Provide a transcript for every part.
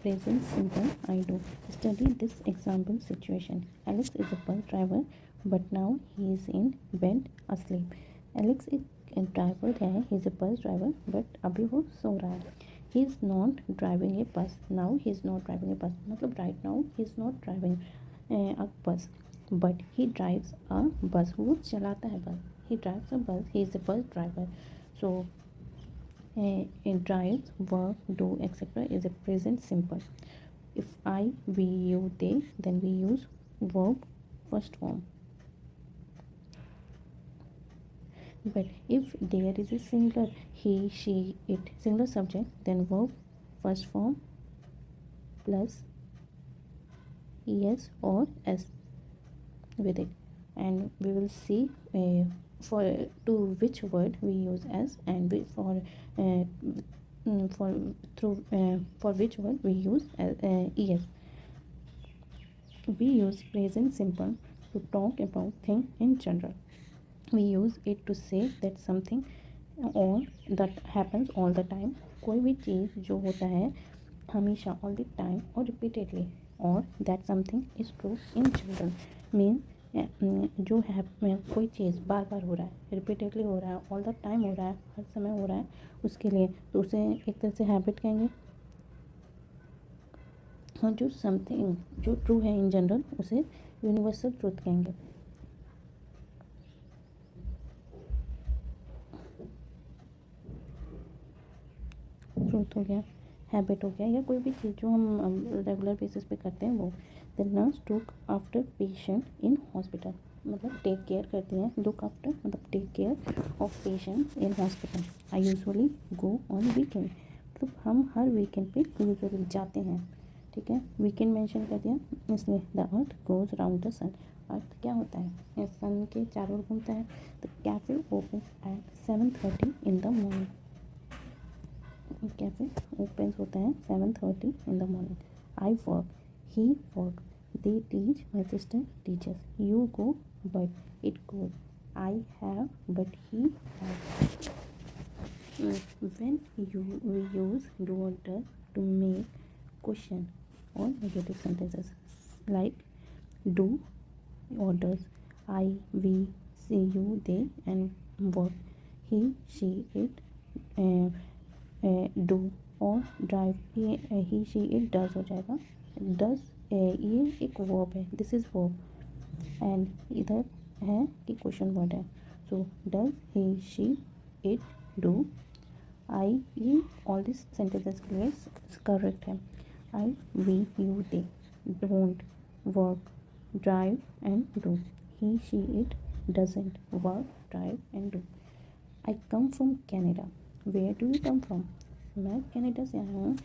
present simple I do. Study this example situation. Alex is a bus driver, but now he is in bed asleep. Alex एक driver है, he is a bus driver, but अभी वो सो रहा है. He is not driving a bus. Now he is not driving a bus. मतलब right now he is not driving a bus, but he drives a bus. वो चलाता है bus. He drives a bus. He is a bus driver. So in drives, work, do, etc. is a present simple. If I, we, you, they, then we use verb first form. But if there is a singular he, she, it, singular subject, then verb first form plus es or s with it, and we will see for to which word we use s, and for which word we use es. We use present simple to talk about thing in general. We use it to say that something or that happens all the time. कोई भी चीज़ जो होता है हमेशा, all the time और repeatedly, or that something is true in general mean जो है कोई चीज़ बार बार हो रहा है, रिपीटेडली हो रहा है, ऑल द टाइम हो रहा है, हर समय हो रहा है, उसके लिए तो उसे एक तरह से हैबिट कहेंगे. और जो समथिंग जो ट्रू है इन जनरल उसे यूनिवर्सल ट्रूथ कहेंगे. ट्रूथ हो गया, हैबिट हो गया, या कोई भी चीज़ जो हम रेगुलर बेसिस पे करते हैं वो. The nurse took after patient in hospital, मतलब टेक केयर करती हैं. लुक आफ्टर मतलब take care of patient in hospital. I usually go on weekend, मतलब हम हर वीकेंड पे यूजुअली जाते हैं. ठीक है, वीकेंड मेंशन कर दिया इसलिए. The earth goes round the sun, earth क्या होता है, सन के चारों ओर घूमता है. The cafe open at 7:30 in the morning, cafe open होता है 7:30 in the morning. I work, he work, they teach, my sister teachers. You go but it goes. I have but he have. When we use do or does to make question or negative sentences, like do or does, I, we, see, you, they, and work, he, she, it, do और drive, he, she, it does हो जाएगा. does ये एक verb है, this is verb, and इधर है कि question word है. सो does he, she, it, do, I, ये all these sentences के लिए करेक्ट है. I, we, you, they, don't, work, drive and do. He, she, it doesn't work, drive and do. I come from Canada. Where do you come from? मैं Canada से आया हूँ.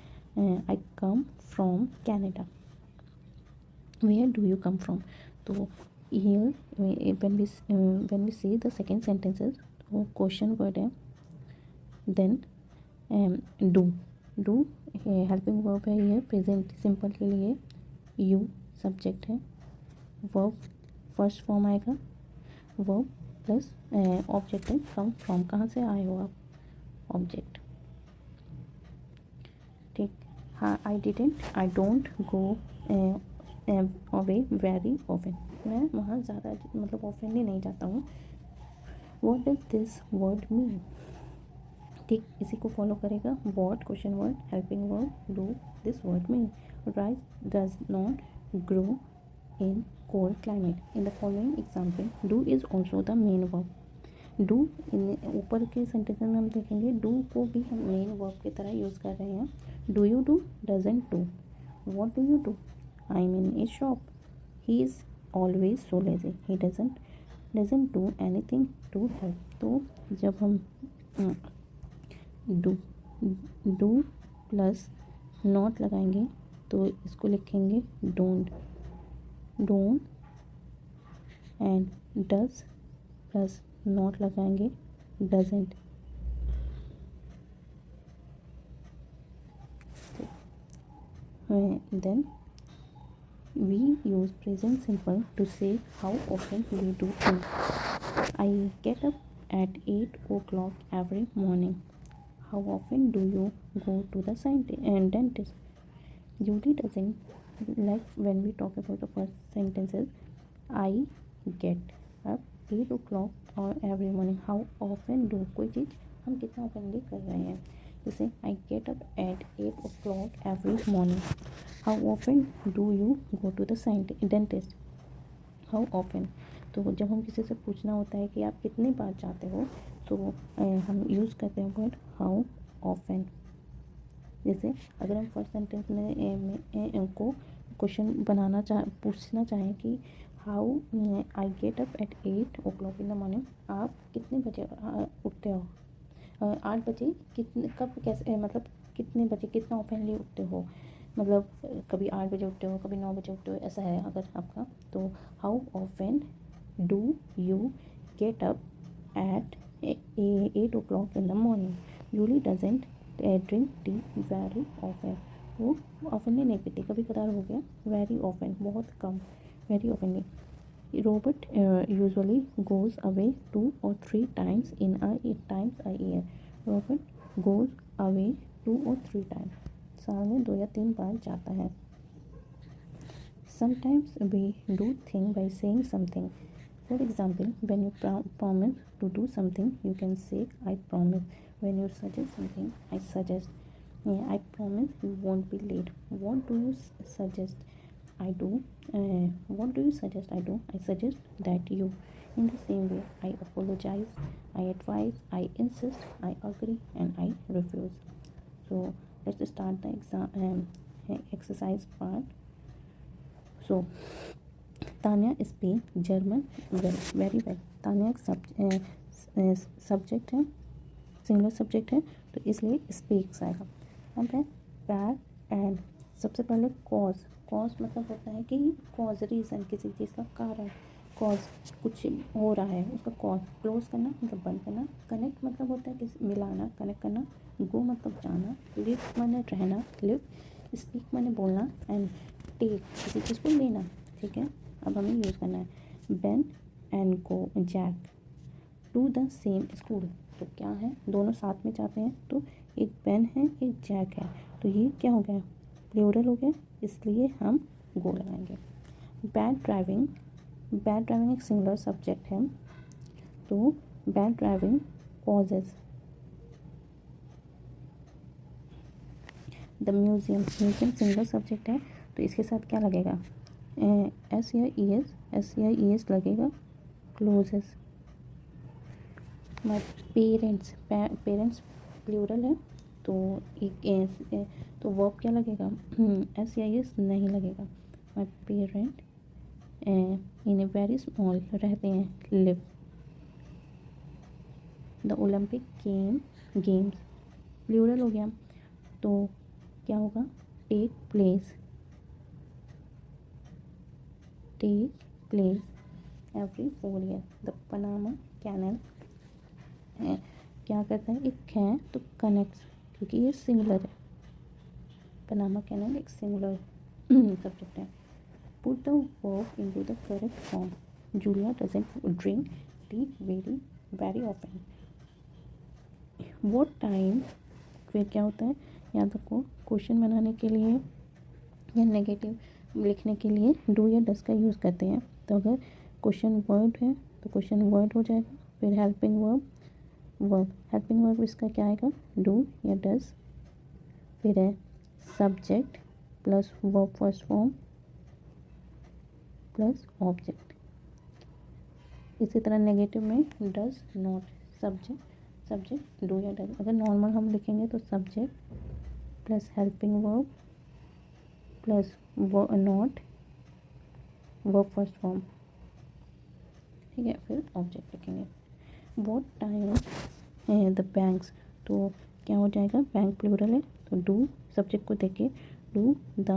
I come from Canada. Where do you come from? तो here when we see the second sentences, तो question word है. Then do helping verb है, ये present simple के लिए. यू सब्जेक्ट है. वर्ब फर्स्ट फॉर्म आएगा, वर्ब प्लस ऑब्जेक्ट है. कम फ्रॉम, कहाँ से आए हो आप, ऑब्जेक्ट. ठीक. हाँ, I don't go away very often, मैं वहाँ ज़्यादा मतलब ऑफनली नहीं जाता हूँ. What does this word mean. ठीक, इसी को फॉलो करेगा what question word, helping word, do, this word mean. Rice does not grow in cold climate. In the following example do is also the main verb. Do ऊपर के sentence में हम देखेंगे do को भी हम मेन वर्ब की तरह यूज़ कर रहे हैं. Do you do, doesn't do. What do you do, I am in a shop. He is always so lazy. He doesn't do anything to help. तो जब हम डू प्लस नॉट लगाएंगे तो इसको लिखेंगे don't. And does plus not लगाएंगे doesn't. Then we use present simple to say how often we do things. I get up at 8 o'clock every morning. How often do you go to the dentist? Julie doesn't, like when we talk about the first sentences, I get up 8 o'clock और every morning. How often do, कोई चीज़ हम कितना ऑफनली कर रहे हैं. जैसे I get up at 8 o'clock every morning. How often do you go to the dentist? How often. तो जब हम किसी से पूछना होता है कि आप कितनी बार जाते हो, तो हम यूज़ करते हैं वर्ड हाउ ऑफन. जैसे अगर हम फर्स्ट सेंटेंस में को क्वेश्चन पूछना चाहें कि how I get up at 8 o'clock in the morning, आप कितने बजे उठते हो. 8 बजे कितने, कब, कैसे, मतलब कितने बजे, कितना ऑफनली उठते हो, मतलब कभी 8 बजे उठते हो, कभी 9 बजे उठते हो, ऐसा है अगर आपका. तो how often do you get up at 8 o'clock in the morning. Julie doesn't drink tea very often. वो ऑफनली नहीं पीती, कभी कदार हो गया. वेरी ऑफन बहुत कम, very oftenly. Robert usually goes away 2 or 3 times in a year. Robert goes away 2 or 3 times. साल में 2 या 3 बार जाता है. Sometimes we do things by saying something. For example, when you promise to do something, you can say I promise. When you suggest something, I suggest. I promise you won't be late. What do you suggest? I do. What do you suggest? I do. I suggest that you. In the same way, I apologize, I advise, I insist, I agree, and I refuse. So let's start the exercise part. So Tanya speaks German well, very well. Tanya एक subject है, singular subject है, तो इसलिए speaks आएगा. अब है bad and. सबसे पहले कॉज. कॉज मतलब होता है कि कॉज, रीज़न, किसी चीज़ का कारण. कॉज कुछ हो रहा है, उसका कॉज. क्लोज करना मतलब बंद करना. कनेक्ट मतलब होता है कि मिलाना, कनेक्ट करना. गो मतलब जाना. लिव माने रहना, लिव. स्पीक माने बोलना. एंड टेक किसी चीज़ को लेना. ठीक है, अब हमें यूज़ करना है. Ben and go Jack to the same school. तो क्या है, दोनों साथ में जाते हैं, तो एक बेन है, एक जैक है, तो ये क्या हो गया, प्लूरल हो गया, इसलिए हम गो लगाएंगे. Bad driving. बैड ड्राइविंग एक सिंगुलर सब्जेक्ट है, तो bad driving causes. The museum. Museum singular subject है, तो इसके साथ क्या लगेगा, एस या ई एस लगेगा, closes. My parents. Parents plural है, तो एक एस, तो वर्ब क्या लगेगा, एस या एस नहीं लगेगा. My parent in a very small, रहते हैं, live. The Olympic games plural हो गया, तो क्या होगा, take place. Take place every 4 year. The Panama Canal क्या करता है, एक है तो कनेक्ट्स, क्योंकि ये सिंगुलर है. पनामा कैनल एक सिंगुलर सब्जेक्ट है. Put the verb into the correct form. Julia doesn't drink tea very often. What time. फिर क्या होता है, याद रखो, क्वेश्चन बनाने के लिए या नेगेटिव लिखने के लिए डू या डज का यूज़ करते हैं. तो अगर क्वेश्चन वर्ड है तो क्वेश्चन वर्ड हो जाएगा. फिर हेल्पिंग वर्ब. हेल्पिंग वर्ब इसका क्या आएगा, डू या डज. फिर है subject plus verb first form plus object. इसी तरह नेगेटिव में डज नॉट. सब्जेक्ट डू या डज. अगर नॉर्मल हम लिखेंगे तो subject plus helping verb plus not verb first form. ठीक है, फिर ऑब्जेक्ट लिखेंगे. What time the banks. तो क्या हो जाएगा, बैंक प्लूरल है, तो डू सब्जेक्ट को देके डू द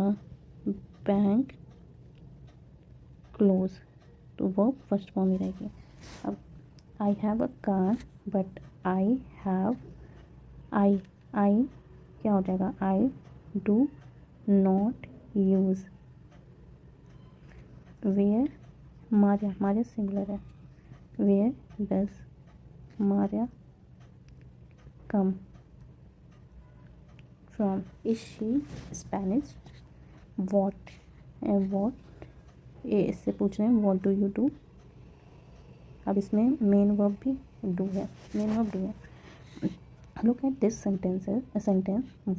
बैंक क्लोज, तो वर्ब फर्स्ट फॉर्म ही रहेगी. अब I have a car but I क्या हो जाएगा, I do not use. Where. Maria singular है, where does Maria come from. Is she Spanish. What, what इससे पूछ रहे हैं वॉट डू यू डू। अब इसमें मेन वर्ब भी डू है, मेन वर्ब डू है। Look at this sentence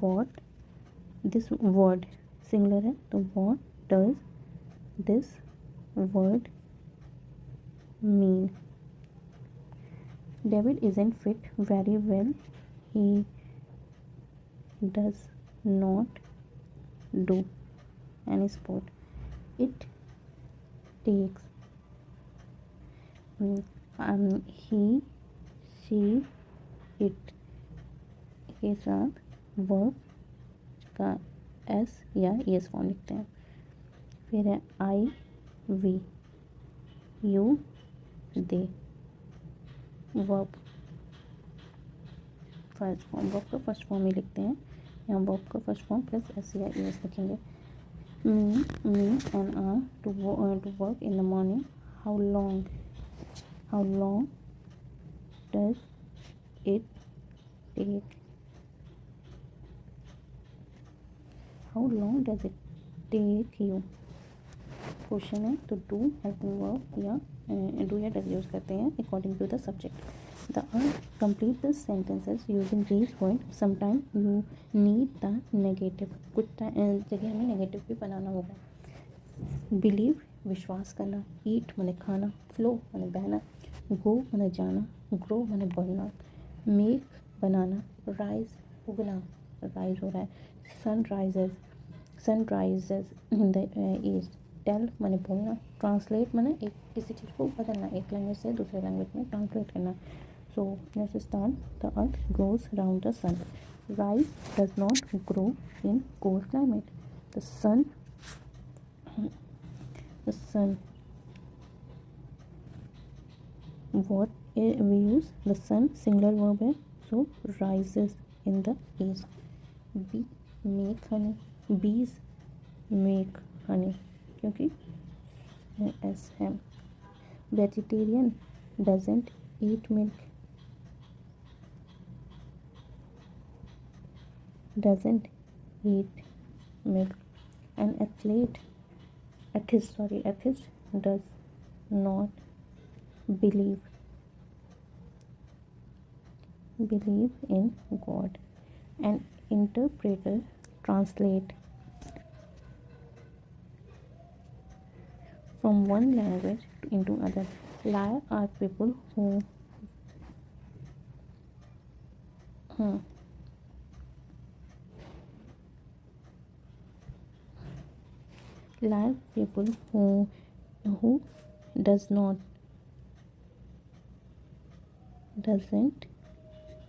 what, this word singular है तो what does this word mean. David isn't fit very well, he does not do any sport. It takes he she it के साथ verb का S या S form लिखते हैं। फिर है I we you they, verb first form, verb का first form ही लिखते हैं, यहाँ वर्ब का फर्स्ट फॉर्म प्लस एस या एस लिखेंगे। Me and are to work in the morning. How long does it take, how long does it take you. Question है तो डू हेल्पिंग वर्ब या डू या डज यूज करते हैं according to the subject. The complete the sentences using these word. Sometime you need the negative, कुछ जगह हमें negative भी बनाना होगा। बिलीव विश्वास करना, ईट माने खाना, फ्लो माने बहना, गो माने जाना, ग्रो माने बढ़ना, मेक बनाना, राइज उगना, राइज हो रहा है, sun rises in the east, tell माने बोलना, ट्रांसलेट माने एक किसी चीज़ को बदलना, एक लैंग्वेज से दूसरे लैंग्वेज में ट्रांसलेट करना। So let's start. The earth grows around the sun, rice does not grow in cold climate, the sun what we use the sun singular verb है so rises in the east। bee make honey, bees make honey क्योंकि s है। vegetarian doesn't eat milk, doesn't eat milk। an atheist does not believe in God। An interpreter translate from one language into other। Liar are people who liar people who doesn't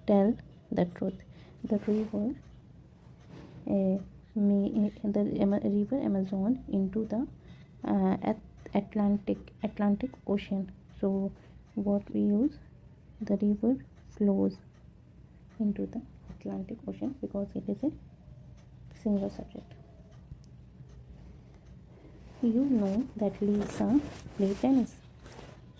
tell the truth। The river river Amazon into the Atlantic Ocean। So what we use, the river flows into the Atlantic Ocean because it is a single subject। You know that Lisa plays tennis,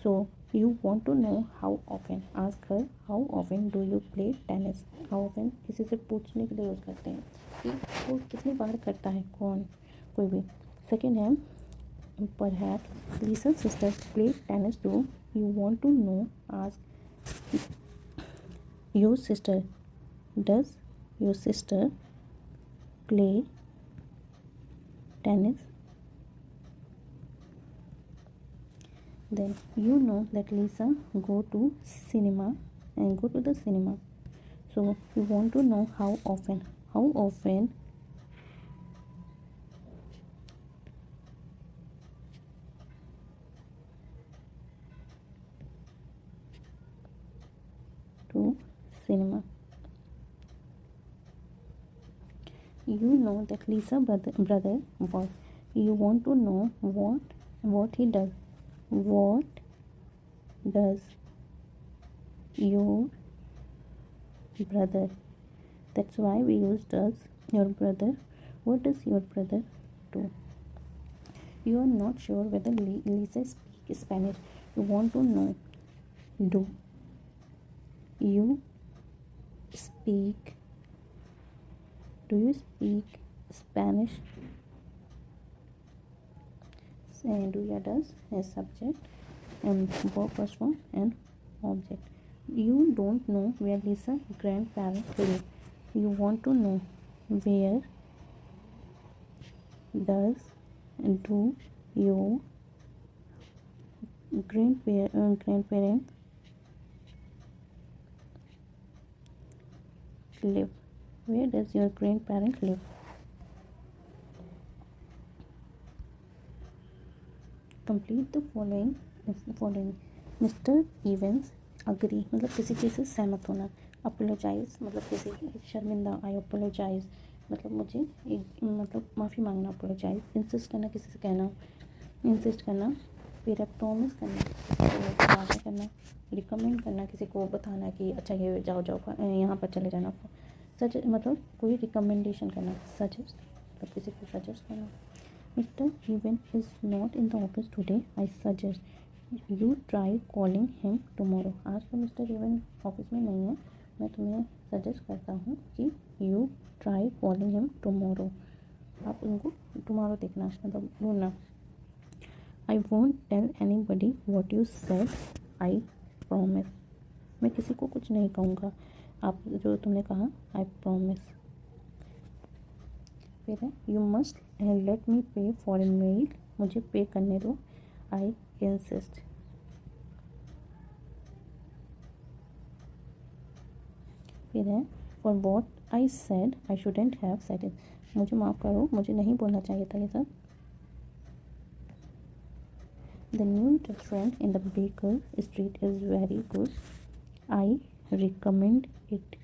so you want to know how often। ask her how often do you play tennis। how often किसी से पूछने के लिए use करते हैं कि वो कितनी बार करता है, कौन, कोई भी। सेकेंड है perhaps Lisa's sister play tennis too, you want to know, ask your sister, does your sister play tennis। then you know that Lisa go to the cinema, so you want to know how often to cinema। you know that Lisa brother work, you want to know what he does। what does your brother, that's why we use does your brother। what does your brother do। you are not sure whether Lisa speaks Spanish, you want to know, do you speak Spanish। do या does as subject and verb plus form and object. You don't know where Lisa's grandparents live. You want to know where does do your grandparents live. Where does your grandparents live? Complete the following. Mr. Evans agree मतलब किसी चीज़ से सहमत होना. Apologise मतलब किसी शर्मिंदा. आई apologise मतलब मुझे एक मतलब माफ़ी मांगना. अपोलोजाइज इंसिस्ट करना, किसी से कहना, इंसिस्ट करना. फिर प्रॉमिस करना, वादा करना. रिकमेंड करना, किसी को बताना कि अच्छा ये जाओ यहाँ पर चले जाना. सच मतलब कोई रिकमेंडेशन करना. सजेस्ट मतलब किसी को सजेस्ट करना. Mr. Evan is not in the office today. I suggest you try calling him tomorrow. आज तो मिस्टर इवन ऑफिस में नहीं है. मैं तुम्हें सजेस्ट करता हूँ कि you try calling him tomorrow. आप उनको tomorrow देखना मतलब ढूंढना. I won't tell anybody what you said. I promise. मैं किसी को कुछ नहीं कहूँगा. आप जो तुमने कहा I promise. फिर है यू मस्ट लेट मी पे फॉर ए मील. मुझे पे करने दो. I insist. फिर है for what I said I shouldn't have said it. मुझे माफ़ करो, मुझे नहीं बोलना चाहिए था ये सब. The new restaurant in the baker street is very good. I recommend it.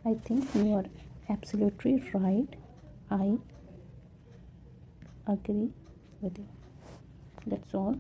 I think you are absolutely right. I agree with you. That's all.